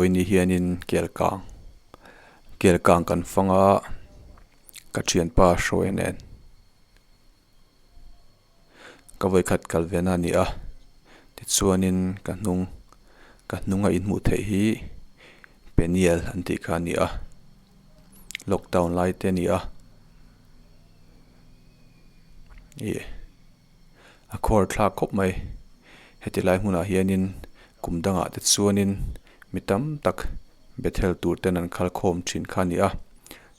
mipui ni hianin Kelkang kan fanga ka thian pa hroe nen ka voi khat kalvena ni a tichuanin ka hnunga in hmuh theih hi penial an tih kha ni a lockdown lai te ni a a khawr thlak khop mai heti lai hmuna hianin kumdanga tichuanin mitam tak bethel tur ten an khal khawm thin kha ni a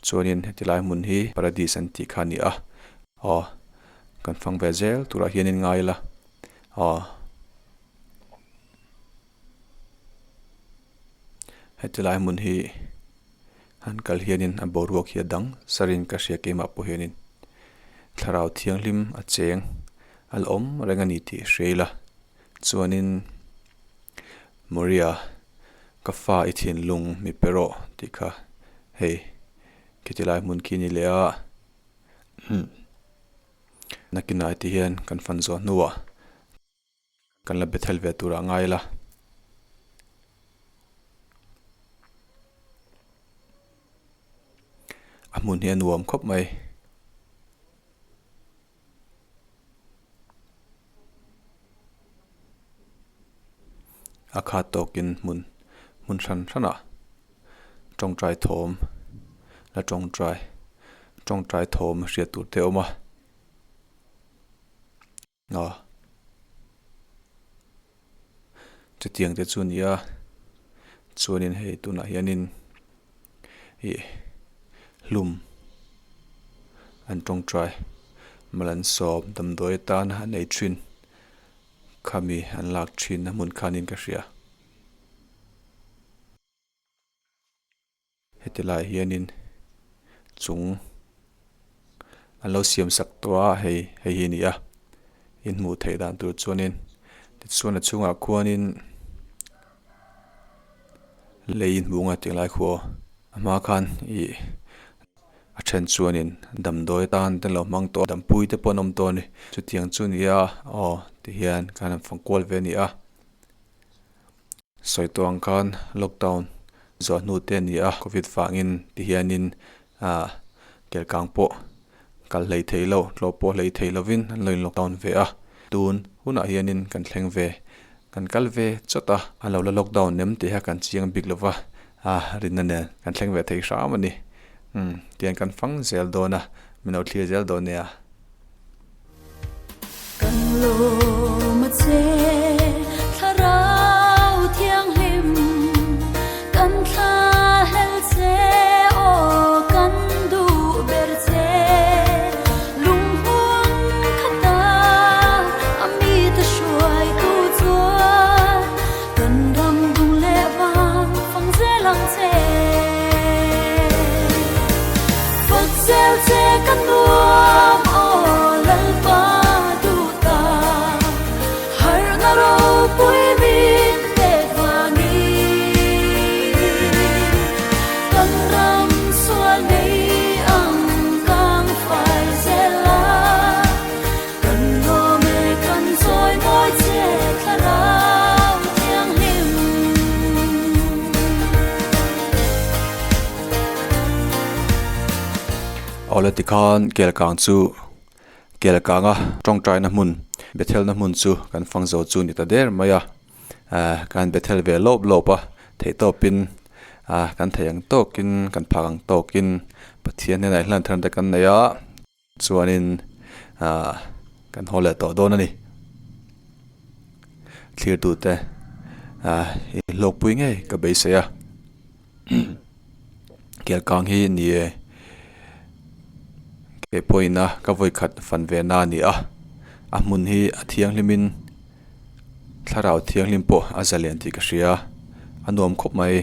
chuanin heti lai hmun hi paradise an tih kha ni a kan fang ve zel tura hianin ngai la heti lai hmun hi han kal hianin a boruak hi dang sarin ka hria ke ma po hianin tharau thianghlim a cheng al om rengani ti hreila chuanin moria ka fa I thianlung mi pero tikha hei kitilai hmun kini le a nakina ti hian kan fan zo nuwa kan la bethel ve tura ngai la hmun hian nuam khop mai akha tokin hmun hran tawngtai thawm la tawngtai thawm hriat tur te oma chutiang te chu ni a chuanin hei tuna hianin hlum an tawngtai malan sawm damdawi tan han nei thin khami an lak thin a hmun khanin ka hria heti lai hianin chung an lo siam sak towa hei hi ni a in hmuh theih dan tur chuanin tichuan a chungah khuanin lei in hmunga tinglai khua ama khan a then chuanin damdawi tan ten lo hmang to dampui te pawh an awm tawh ni chutiang chu ni a ti hian kan fangkual ve ni a soituang khan lockdown zo hnu te ni a covid fangin ti hianin Kelkang pawh kal hlei theilo tlo pawh hlei theilovin an lo in lockdown ve a tun hunah hianin kan thleng ve kan kal ve chota an lo la lockdown nem te ha kan chiang big lova rinna ne kan thleng ve thei hram ani tian kan fang zel dona mino thlir zel don ne kan lo ma che tharau thianghlim kan tha hel che o kan du ber che lung hun khata ami ta shuai tu chuan kan ram dung le wang fang zelang che fak zel che kan nuam o lalpa awmpui min te vani kan ram sual nei ang kang fai zela kan lo me kan zoi moi che tharau thianghlim olati khan Kelkang chu Kelkanga tawngtai na hmun bethelna hmun chu kan fangzo chu ni ta der maya kan bethel ve lopa thei topin kan theiang tokin kan phagang tokin Pathian nei hlan than ta kan neya chuanin kan hole to don ani thlir tu te lokpui nge ka beise ya Kelkang hi ni ke poina ka voi khat fan ve na ni a hmun hi a thianghlimin tharau thianghlim pawh a zalian ti ka hria anuam khop mai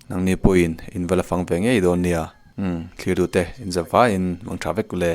nang ni poin in vala fang ve ngei don nia thlir tu te in zawa in mang tha vek kule